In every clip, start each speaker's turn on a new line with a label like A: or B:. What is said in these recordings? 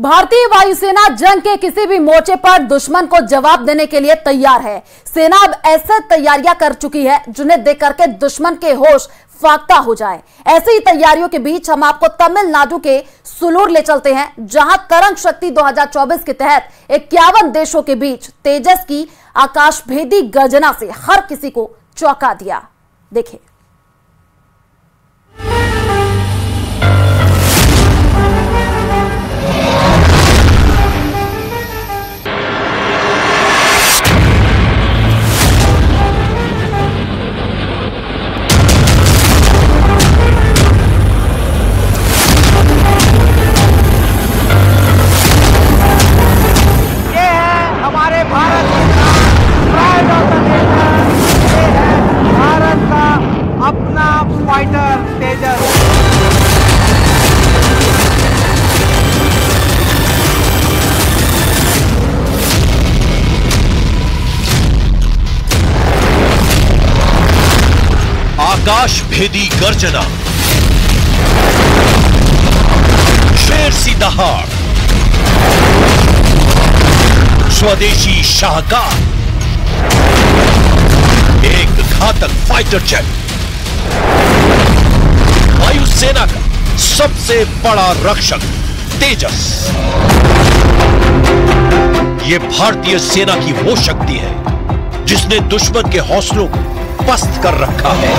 A: भारतीय वायुसेना जंग के किसी भी मोर्चे पर दुश्मन को जवाब देने के लिए तैयार है। सेना अब ऐसे तैयारियां कर चुकी है जिन्हें देख करके दुश्मन के होश फाख्ता हो जाए। ऐसी ही तैयारियों के बीच हम आपको तमिलनाडु के सुलूर ले चलते हैं, जहां तरंग शक्ति 2024 के तहत 51 देशों के बीच तेजस की आकाशभेदी गर्जना से हर किसी को चौंका दिया। देखिए।
B: फाइटर तेजस
C: आकाश भेदी गर्जना, शेर सी दहाड़, स्वदेशी शाहकार, एक घातक फाइटर जेट, वायुसेना का सबसे बड़ा रक्षक तेजस। यह भारतीय सेना की वो शक्ति है जिसने दुश्मन के हौसलों को पस्त कर रखा है।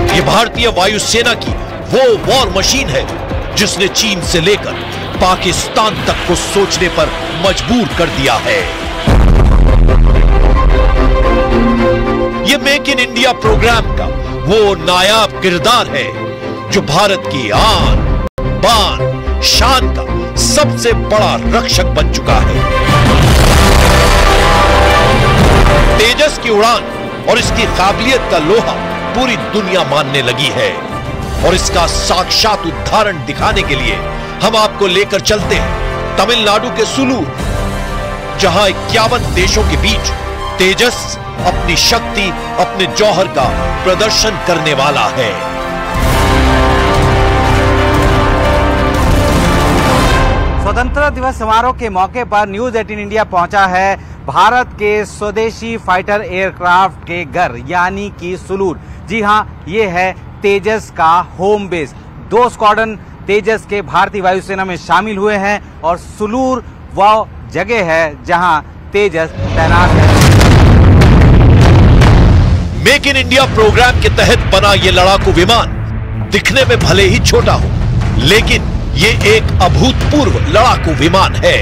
C: यह भारतीय वायुसेना की वो वॉर मशीन है जिसने चीन से लेकर पाकिस्तान तक को सोचने पर मजबूर कर दिया है। ये मेक इन इंडिया प्रोग्राम का वो नायाब किरदार है जो भारत की आन, बान, शान का सबसे बड़ा रक्षक बन चुका है। तेजस की उड़ान और इसकी काबिलियत का लोहा पूरी दुनिया मानने लगी है और इसका साक्षात उदाहरण दिखाने के लिए हम आपको लेकर चलते हैं तमिलनाडु के सुलूर, जहां 51 देशों के बीच तेजस अपनी शक्ति, अपने जौहर का प्रदर्शन करने वाला है।
B: स्वतंत्रता दिवस समारोह के मौके पर न्यूज 18 इंडिया पहुंचा है भारत के स्वदेशी फाइटर एयरक्राफ्ट के घर यानी कि सुलूर। जी हां, ये है तेजस का होम बेस। 2 स्क्वाड्रन तेजस के भारतीय वायुसेना में शामिल हुए हैं और सुलूर वह जगह है जहां तेजस तैनात है।
C: मेक इन इंडिया प्रोग्राम के तहत बना यह लड़ाकू विमान दिखने में भले ही छोटा हो, लेकिन ये एक अभूतपूर्व लड़ाकू विमान है।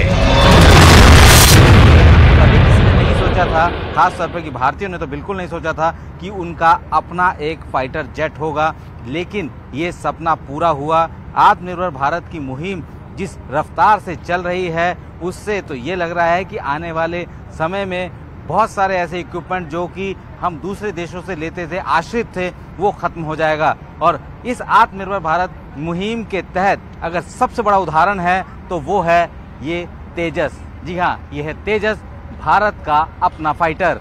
B: कभी किसी ने नहीं सोचा था, खास तौर पर कि भारतीयों ने तो बिल्कुल नहीं सोचा था कि उनका अपना एक फाइटर जेट होगा, लेकिन ये सपना पूरा हुआ। आत्मनिर्भर भारत की मुहिम जिस रफ्तार से चल रही है उससे तो ये लग रहा है कि आने वाले समय में बहुत सारे ऐसे इक्विपमेंट जो कि हम दूसरे देशों से लेते थे, आश्रित थे, वो खत्म हो जाएगा। और इस आत्मनिर्भर भारत मुहिम के तहत अगर सबसे बड़ा उदाहरण है तो वो है ये तेजस। जी हाँ, ये है तेजस, भारत का अपना फाइटर।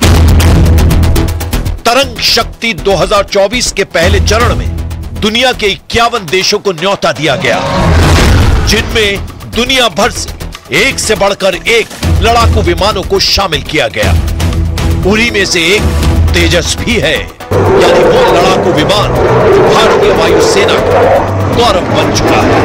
C: तरंग शक्ति 2024 के पहले चरण में दुनिया के 51 देशों को न्योता दिया गया, जिनमें दुनिया भर से एक से बढ़कर एक लड़ाकू विमानों को शामिल किया गया। उन्हीं में से एक तेजस भी है, यानी वो लड़ाकू विमान भारतीय वायुसेना का गौरव बन चुका है।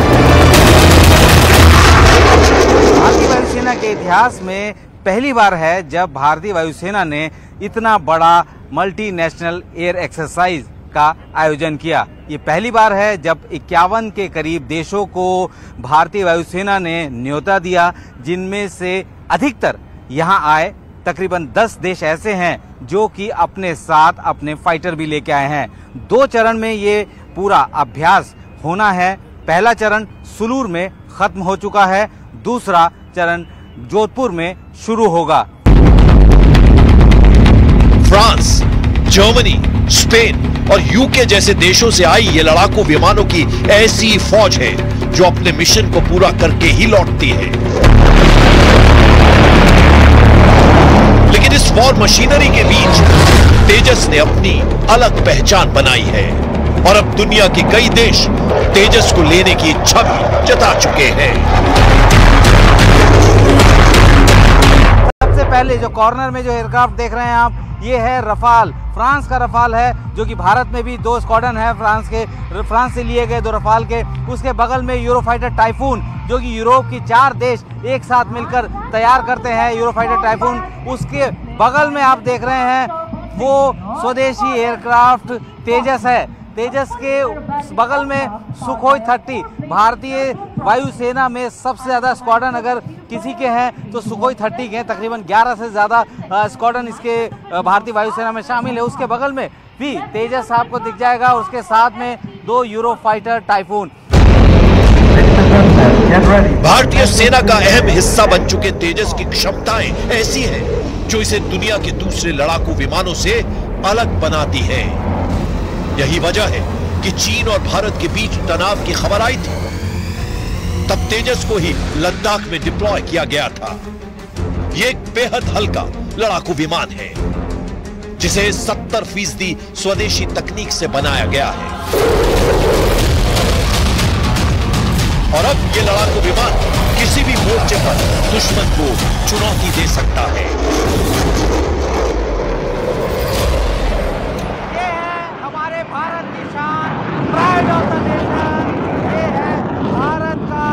B: भारतीय वायुसेना के इतिहास में पहली बार है जब भारतीय वायुसेना ने इतना बड़ा मल्टीनेशनल एयर एक्सरसाइज का आयोजन किया। ये पहली बार है जब 51 के करीब देशों को भारतीय वायुसेना ने न्योता दिया, जिनमें से अधिकतर यहाँ आए। तकरीबन 10 देश ऐसे हैं जो कि अपने साथ अपने फाइटर भी लेके आए हैं। 2 चरण में ये पूरा अभ्यास होना है। पहला चरण सुलूर में खत्म हो चुका है, दूसरा चरण जोधपुर में शुरू होगा।
C: फ्रांस, जर्मनी, स्पेन और यूके जैसे देशों से आई ये लड़ाकू विमानों की ऐसी फौज है जो अपने मिशन को पूरा करके ही लौटती है। लेकिन इस वॉर मशीनरी के बीच तेजस ने अपनी अलग पहचान बनाई है और अब दुनिया के कई देश तेजस को लेने की इच्छा भी जता चुके हैं।
B: सबसे पहले जो कॉर्नर में जो एयरक्राफ्ट देख रहे हैं आप, ये है रफाल, फ्रांस का रफाल है, जो कि भारत में भी 2 स्क्वाड्रन है फ्रांस से लिए गए 2 रफाल के। उसके बगल में यूरोफाइटर टाइफून, जो कि यूरोप की 4 देश एक साथ मिलकर तैयार करते हैं यूरोफाइटर टाइफून। उसके बगल में आप देख रहे हैं वो स्वदेशी एयरक्राफ्ट तेजस है। तेजस के बगल में सुखोई 30, भारतीय वायुसेना में सबसे ज़्यादा स्क्वाड्रन अगर किसी के हैं तो सुखोई 30 के हैं। तकरीबन 11 से ज़्यादा स्क्वाड्रन इसके भारतीय वायुसेना में शामिल है। उसके बगल में भी तेजस आपको दिख जाएगा, उसके साथ में 2 यूरोफाइटर टाइफून।
C: भारतीय सेना का अहम हिस्सा बन चुके तेजस की क्षमताएं ऐसी हैं जो इसे दुनिया के दूसरे लड़ाकू विमानों से अलग बनाती है। यही वजह है कि चीन और भारत के बीच तनाव की खबर आई थी, तब तेजस को ही लद्दाख में डिप्लॉय किया गया था। यह एक बेहद हल्का लड़ाकू विमान है जिसे 70% स्वदेशी तकनीक से बनाया गया है। और अब यह लड़ाकू विमान किसी भी मोर्चे पर दुश्मन को चुनौती दे सकता है।
B: ये है हमारे भारत की शान, प्राइड ऑफ द नेशन। ये है भारत का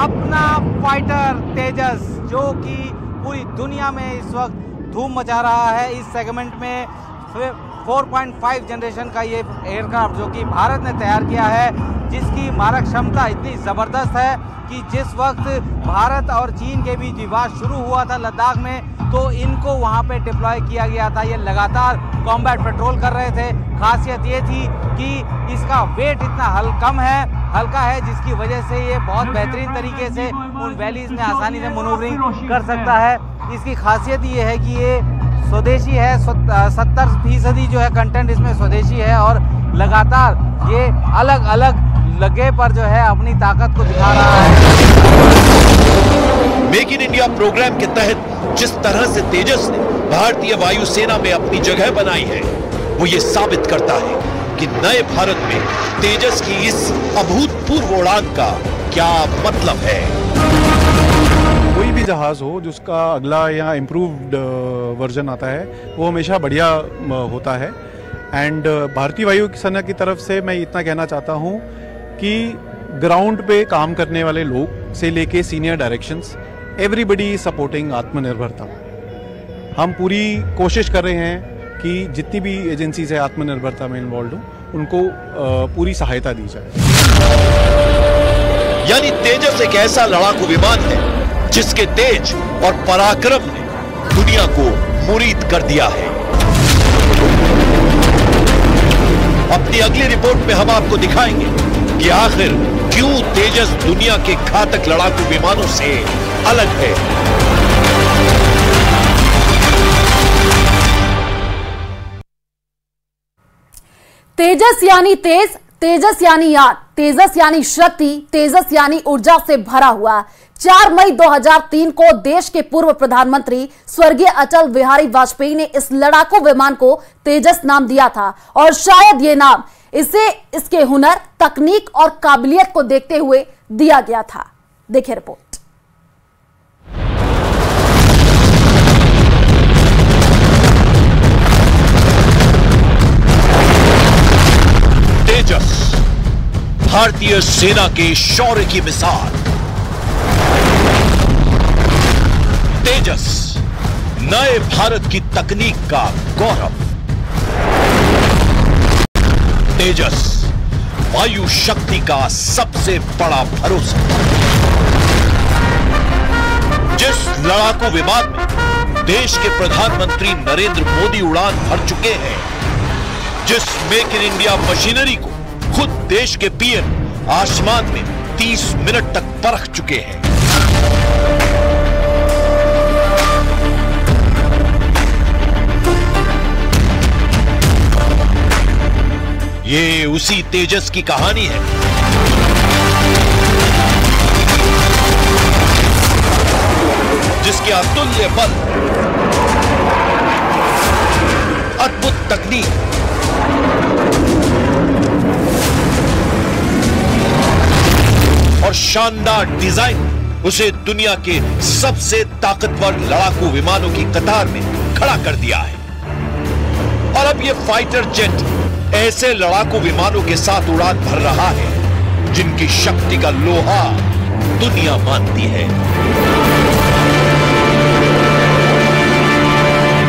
B: अपना फाइटर तेजस, जो कि पूरी दुनिया में इस वक्त धूम मचा रहा है। इस सेगमेंट में 4.5 जनरेशन का ये एयरक्राफ्ट जो कि भारत ने तैयार किया है, जिसकी मारक क्षमता इतनी ज़बरदस्त है कि जिस वक्त भारत और चीन के बीच विवाद शुरू हुआ था लद्दाख में, तो इनको वहां पे डिप्लॉय किया गया था। ये लगातार कॉम्बैट पेट्रोल कर रहे थे। खासियत ये थी कि इसका वेट इतना हल्का है, जिसकी वजह से ये बहुत बेहतरीन तरीके से उन वैलीज में आसानी से मनूवरिंग कर सकता है। इसकी खासियत ये है कि ये स्वदेशी है, 70% जो है कंटेंट इसमें स्वदेशी है, और लगातार ये अलग अलग लगे पर जो है अपनी ताकत को दिखा रहा है।
C: मेक इन इंडिया प्रोग्राम के तहत जिस तरह से तेजस ने भारतीय वायुसेना में अपनी जगह बनाई है, वो ये साबित करता है कि नए भारत में तेजस की इस अभूतपूर्व उड़ान का क्या मतलब है।
D: कोई भी जहाज हो जिसका अगला या इम्प्रूव्ड वर्जन आता है, वो हमेशा बढ़िया होता है। एंड भारतीय वायुसेना की तरफ से मैं इतना कहना चाहता हूँ कि ग्राउंड पे काम करने वाले लोग से लेके सीनियर डायरेक्शंस, एवरीबडी सपोर्टिंग आत्मनिर्भरता। हम पूरी कोशिश कर रहे हैं कि जितनी भी एजेंसीज है आत्मनिर्भरता में इन्वॉल्व हो, उनको पूरी सहायता दी जाए।
C: यानी तेजस एक ऐसा लड़ाकू विमान है जिसके तेज और पराक्रम ने दुनिया को मुरीद कर दिया है। अपनी अगली रिपोर्ट में हम आपको दिखाएंगे कि आखिर क्यों तेजस दुनिया के घातक लड़ाकू विमानों से अलग है।
A: तेजस यानी तेज, तेजस यानी आग, तेजस यानी शक्ति, तेजस यानी ऊर्जा से भरा हुआ। 4 मई 2003 को देश के पूर्व प्रधानमंत्री स्वर्गीय अटल बिहारी वाजपेयी ने इस लड़ाकू विमान को तेजस नाम दिया था, और शायद ये नाम इसे इसके हुनर, तकनीक और काबिलियत को देखते हुए दिया गया था। देखिए रिपोर्ट।
C: तेजस भारतीय सेना के शौर्य की मिसाल। तेजस नए भारत की तकनीक का गौरव। तेजस वायु शक्ति का सबसे बड़ा भरोसा। जिस लड़ाकू विमान में देश के प्रधानमंत्री नरेंद्र मोदी उड़ान भर चुके हैं, जिस मेक इन इंडिया मशीनरी को खुद देश के पीएम आसमान में 30 मिनट तक परख चुके हैं। ये उसी तेजस की कहानी है जिसके अतुल्य बल, अद्भुत तकनीक और शानदार डिजाइन उसे दुनिया के सबसे ताकतवर लड़ाकू विमानों की कतार में खड़ा कर दिया है। और अब यह फाइटर जेट ऐसे लड़ाकू विमानों के साथ उड़ान भर रहा है जिनकी शक्ति का लोहा दुनिया मानती है।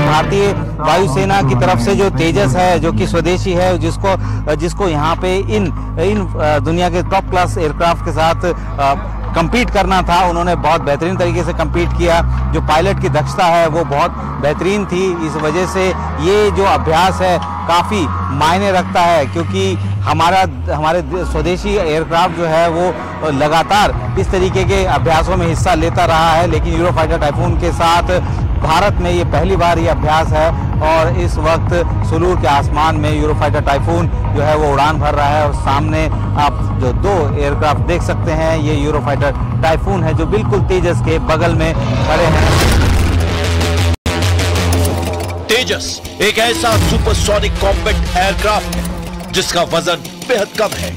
B: भारतीय वायुसेना की तरफ से जो तेजस है, जो कि स्वदेशी है, जिसको यहाँ पे इन दुनिया के टॉप क्लास एयरक्राफ्ट के साथ compete करना था, उन्होंने बहुत बेहतरीन तरीके से compete किया। जो पायलट की दक्षता है वो बहुत बेहतरीन थी। इस वजह से ये जो अभ्यास है काफ़ी मायने रखता है, क्योंकि हमारे स्वदेशी एयरक्राफ्ट जो है वो लगातार इस तरीके के अभ्यासों में हिस्सा लेता रहा है, लेकिन यूरोफाइटर टाइफून के साथ भारत में ये पहली बार ये अभ्यास है। और इस वक्त सुलूर के आसमान में यूरोफाइटर टाइफून जो है वो उड़ान भर रहा है। और सामने आप जो दो एयरक्राफ्ट देख सकते हैं, ये यूरोफाइटर टाइफून है जो बिल्कुल तेजस के बगल में खड़े हैं।
C: तेजस एक ऐसा सुपरसोनिक कॉम्बैट एयरक्राफ्ट है जिसका वजन बेहद कम है।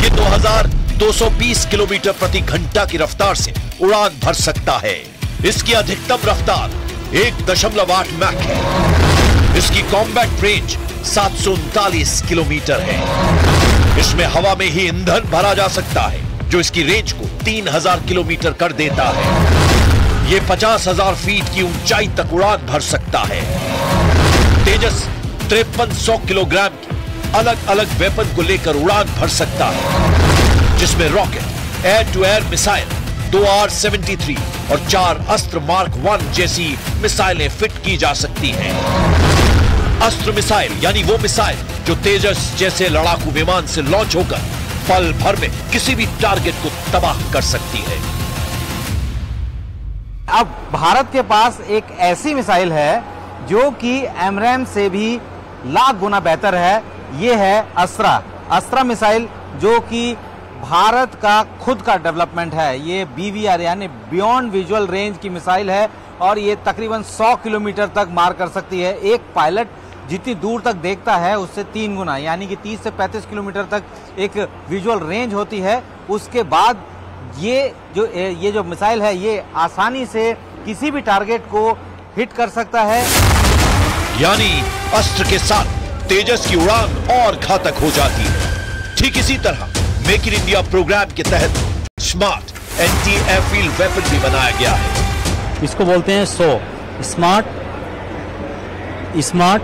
C: ये 2220 किलोमीटर प्रति घंटा की रफ्तार से उड़ान भर सकता है। इसकी अधिकतम रफ्तार 1.8 मैक है। इसकी कॉम्बैट रेंज 739 किलोमीटर है। इसमें हवा में ही ईंधन भरा जा सकता है, जो इसकी रेंज को 3000 किलोमीटर कर देता है। यह 50,000 फीट की ऊंचाई तक उड़ान भर सकता है। तेजस 5300 किलोग्राम की अलग अलग वेपन को लेकर उड़ान भर सकता है, जिसमें rocket, air to air missile, 2 R-73 और 4 अस्त्र मार्क 1 जैसी मिसाइलें फिट की जा सकती हैं। अस्त्र मिसाइल यानी वो मिसाइल जो तेजस जैसे लड़ाकू विमान से लॉन्च होकर पल भर में किसी भी टारगेट को तबाह कर सकती है।
B: अब भारत के पास एक ऐसी मिसाइल है जो कि एमरैम से भी लाख गुना बेहतर है। ये है अस्त्रा मिसाइल, जो कि भारत का खुद का डेवलपमेंट है। ये BVR यानी बियॉन्ड विजुअल रेंज की मिसाइल है और ये तकरीबन 100 किलोमीटर तक मार कर सकती है। एक पायलट जितनी दूर तक देखता है उससे 3 गुना यानी कि 30 से 35 किलोमीटर तक एक विजुअल रेंज होती है। उसके बाद ये जो मिसाइल है ये आसानी से किसी भी टारगेट को हिट कर सकता है।
C: यानी अस्त्र के साथ तेजस की उड़ान और घातक हो जाती है। ठीक इसी तरह मेक इन इंडिया प्रोग्राम के तहत स्मार्ट एंटी एयरफील्ड वेपन भी बनाया गया है।
E: इसको बोलते हैं स्मार्ट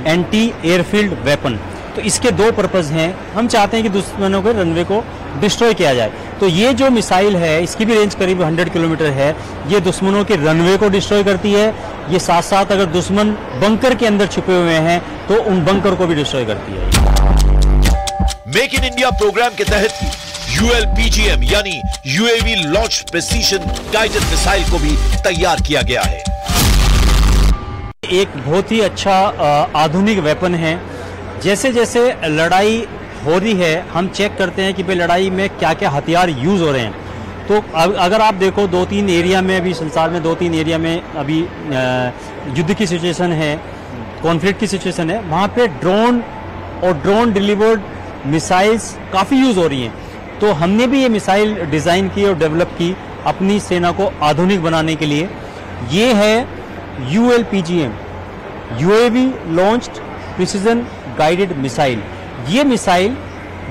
E: एंटी एयरफील्ड वेपन। तो इसके 2 पर्पज हैं। हम चाहते हैं कि दुश्मनों के रनवे को डिस्ट्रॉय किया जाए। तो ये जो मिसाइल है इसकी भी रेंज करीब 100 किलोमीटर है। ये दुश्मनों के रनवे को डिस्ट्रॉय करती है। ये साथ साथ अगर दुश्मन बंकर के अंदर छुपे हुए हैं तो उन बंकर को भी डिस्ट्रॉय करती है।
C: मेक इन इंडिया प्रोग्राम के तहत ULPGM यानी UAV launch precision guided missile को भी तैयार किया गया है।
E: एक बहुत ही अच्छा आधुनिक वेपन है। जैसे जैसे लड़ाई हो रही है हम चेक करते हैं कि भाई लड़ाई में क्या क्या हथियार यूज हो रहे हैं। तो अगर आप देखो 2-3 एरिया में अभी संसार में 2-3 एरिया में अभी युद्ध की सिचुएशन है, कॉन्फ्लिक्ट की सिचुएशन है, वहाँ पे ड्रोन और ड्रोन डिलीवर्ड मिसाइल्स काफ़ी यूज़ हो रही हैं। तो हमने भी ये मिसाइल डिज़ाइन की और डेवलप की अपनी सेना को आधुनिक बनाने के लिए। ये है ULPGM UAV launched precision guided missile. ये मिसाइल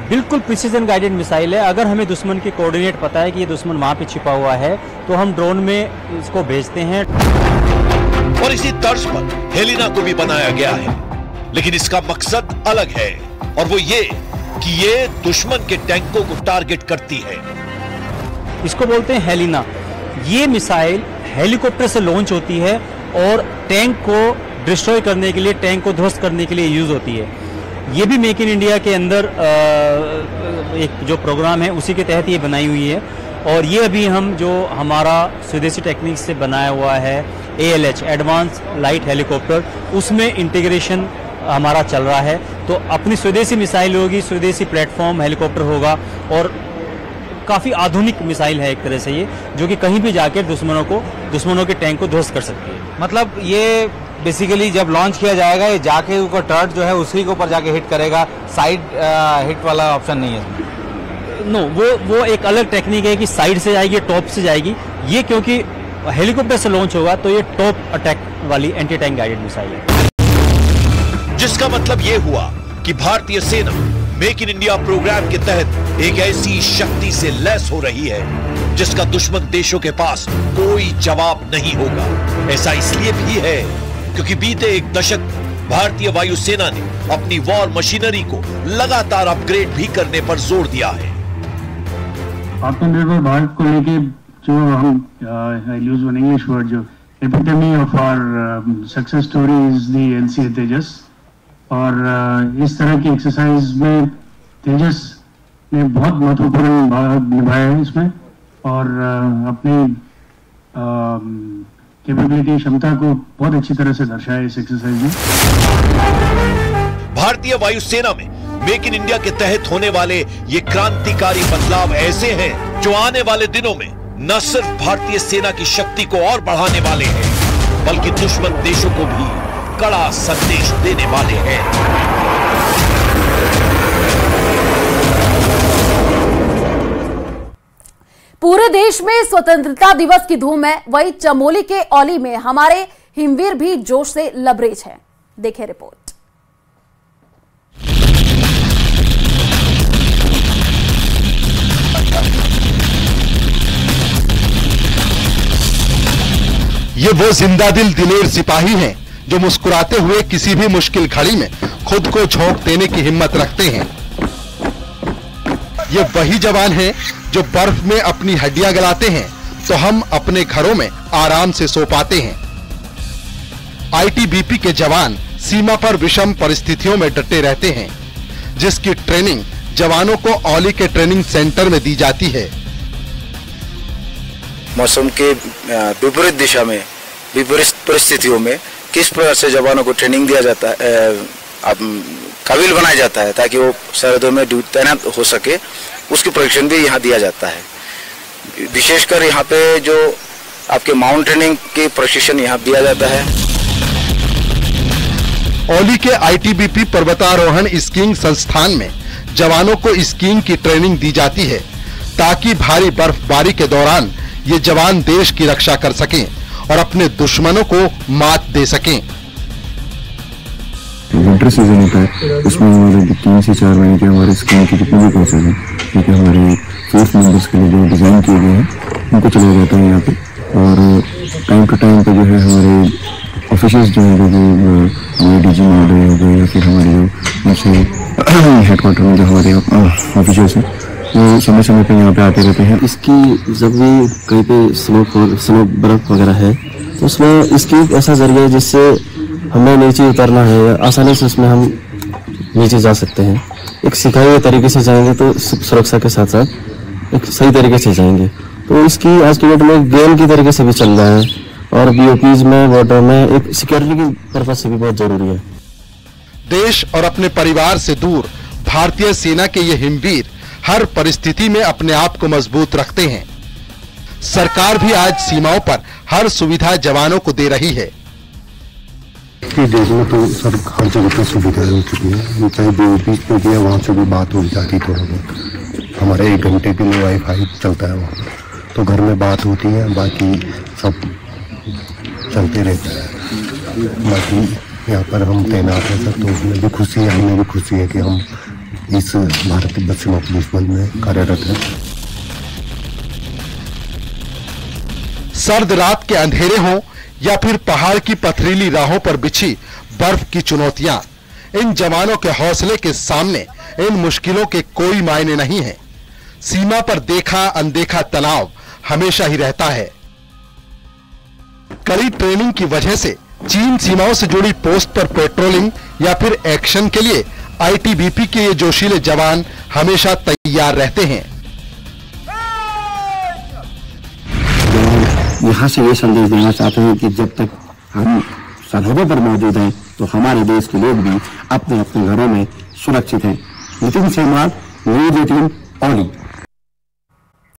E: बिल्कुल प्रिसीजन गाइडेड मिसाइल है। अगर हमें दुश्मन के कोऑर्डिनेट पता है कि ये दुश्मन वहाँ पे छिपा हुआ है तो हम ड्रोन में इसको भेजते हैं।
C: और इसी तर्ज पर हेलिना को भी बनाया गया है, लेकिन इसका मकसद अलग है और वो ये कि ये दुश्मन के टैंकों को टारगेट करती है।
E: इसको बोलते हैं हेलिना। ये मिसाइल हेलीकॉप्टर से लॉन्च होती है और टैंक को डिस्ट्रॉय करने के लिए, टैंक को ध्वस्त करने के लिए यूज होती है। ये भी मेक इन इंडिया के अंदर एक जो प्रोग्राम है उसी के तहत ये बनाई हुई है। और ये अभी हम जो हमारा स्वदेशी टेक्निक से बनाया हुआ है ALH एडवांस लाइट हेलीकॉप्टर, उसमें इंटीग्रेशन हमारा चल रहा है। तो अपनी स्वदेशी मिसाइल होगी, स्वदेशी प्लेटफॉर्म हेलीकॉप्टर होगा और काफ़ी आधुनिक मिसाइल है एक तरह से ये, जो कि कहीं भी जाकर दुश्मनों के टैंक को ध्वस्त कर सकती है।
B: मतलब ये बेसिकली जब लॉन्च किया जाएगा ये जाके ऊपर टर्ट जो है उसी के ऊपर जाके हिट करेगा, साइड हिट वाला ऑप्शन नहीं है।
E: वो एक अलग टेक्निक है कि साइड से जाएगी, टॉप से जाएगी। ये क्योंकि हेलीकॉप्टर से लॉन्च होगा तो ये टॉप अटैक वाली एंटी टैंक गाइडेड मिसाइल है।
C: जिसका मतलब ये हुआ कि भारतीय सेना मेक इन इंडिया प्रोग्राम के तहत एक ऐसी शक्ति से लैस हो रही है जिसका दुश्मन देशों के पास कोई जवाब नहीं होगा। ऐसा इसलिए भी है क्योंकि बीते एक दशक भारतीय वायुसेना ने अपनी वॉर मशीनरी को लगातार अपग्रेड भी करने पर जोर दिया है।
F: आत्मनिर्भर भारत को लेके जो हम यूज वन इंग्लिश वर्ड जो epitome of our success story is the LCA Tejas. और इस तरह की एक्सरसाइज में तेजस ने बहुत महत्वपूर्ण भाग निभाया है इसमें और अपनी कैपेबिलिटी क्षमता को बहुत अच्छी तरह से दर्शाया इस एक्सरसाइज में।
C: भारतीय वायुसेना में मेक इन इंडिया के तहत होने वाले ये क्रांतिकारी बदलाव ऐसे हैं जो आने वाले दिनों में न सिर्फ भारतीय सेना की शक्ति को और बढ़ाने वाले हैं बल्कि दुश्मन देशों को भी कड़ा संदेश देने वाले हैं।
A: पूरे देश में स्वतंत्रता दिवस की धूम है, वहीं चमोली के औली में हमारे हिमवीर भी जोश से लबरेज हैं। देखें रिपोर्ट।
G: ये वो जिंदा दिल दिलेर सिपाही हैं जो मुस्कुराते हुए किसी भी मुश्किल घड़ी में खुद को झोंक देने की हिम्मत रखते हैं। ये वही जवान हैं जो बर्फ में अपनी हड्डियां गलाते हैं तो हम अपने घरों में आराम से सो पाते हैं। आईटीबीपी के जवान सीमा पर विषम परिस्थितियों में डटे रहते हैं, जिसकी ट्रेनिंग जवानों को औली के ट्रेनिंग सेंटर में दी जाती है।
H: मौसम के विपरीत दिशा में, विपरीत परिस्थितियों में किस प्रकार से जवानों को ट्रेनिंग दिया जाता है, काबिल बनाया जाता है ताकि वो सरहदों में तैनात हो सके, उसकी प्रशिक्षण भी यहाँ दिया जाता है। विशेषकर यहाँ पे जो आपके माउंटेनिंग के प्रशिक्षण यहाँ दिया जाता है।
G: औली के आईटीबीपी पर्वतारोहण स्कीइंग संस्थान में जवानों को स्कीइंग की ट्रेनिंग दी जाती है ताकि भारी बर्फबारी के दौरान ये जवान देश की रक्षा कर सकें और अपने दुश्मनों को मात दे सकें।
I: विंटर सीजन होता है, उसमें हमारे 3 से 4 महीने के हमारे स्कीइंग की जितनी भी कोर्सेज हैं, क्योंकि हमारे फोर्स मेंबर्स के लिए जो डिज़ाइन किए गए हैं उनको चलाया जाता है यहाँ पे। और टाइम टू टाइम पे जो है हमारे ऑफिसर्स जो हैं, जो हमारे डीजी महोदय हो गए या फिर हमारे जो उनसे हेडक्वार्टर में जो हमारे ऑफिसर्स हैं वो समय समय पे यहाँ पे आते रहते हैं।
J: इसकी जब भी कहीं पे स्नो बर्फ वगैरह है तो उसमें इसकी एक ऐसा जरिया है जिससे हमें नीचे उतरना है, आसानी से उसमें हम नीचे जा सकते हैं। एक सिखाए हुए तरीके से जाएंगे तो सुरक्षा के साथ साथ एक सही तरीके से जाएंगे। तो इसकी आज की डेट में गेम की तरीके से भी चल रहा है और बीओपीज में, बॉर्डर में एक सिक्योरिटी की पर्पज से भी बहुत जरूरी है।
G: देश और अपने परिवार से दूर भारतीय सेना के ये हिमवीर हर परिस्थिति में अपने आप को मजबूत रखते हैं। सरकार भी आज सीमाओं पर हर सुविधा जवानों को दे रही है।
I: देश में तो सर हर जगह पर सुविधाएं हो चुकी है, चाहे बीओपी पे गया वहाँ से भी बात हो जाती थोड़ा बहुत। हमारे 1 घंटे के लिए वाईफाई चलता है वहाँ, तो घर में बात होती है, बाकी सब चलते रहता है। बाकी यहाँ पर हम तैनात हैं सर, तो उसमें भी खुशी है, हमें भी खुशी है कि हम इस भारत तिब्बत सीमा पुलिस बल में कार्यरत हैं।
G: सर्द रात के अंधेरे हों या फिर पहाड़ की पथरीली राहों पर बिछी बर्फ की चुनौतियां, इन जवानों के हौसले के सामने इन मुश्किलों के कोई मायने नहीं है। सीमा पर देखा अनदेखा तनाव हमेशा ही रहता है। कड़ी ट्रेनिंग की वजह से चीन सीमाओं से जुड़ी पोस्ट पर पेट्रोलिंग या फिर एक्शन के लिए आईटीबीपी के ये जोशीले जवान हमेशा तैयार रहते हैं।
I: यहाँ से ये संदेश देना चाहते हैं कि जब तक हम सरहदों पर मौजूद हैं तो हमारे देश के लोग भी अपने अपने घरों में सुरक्षित हैं। नितिन सेमवाल, न्यूज़ 18 औली।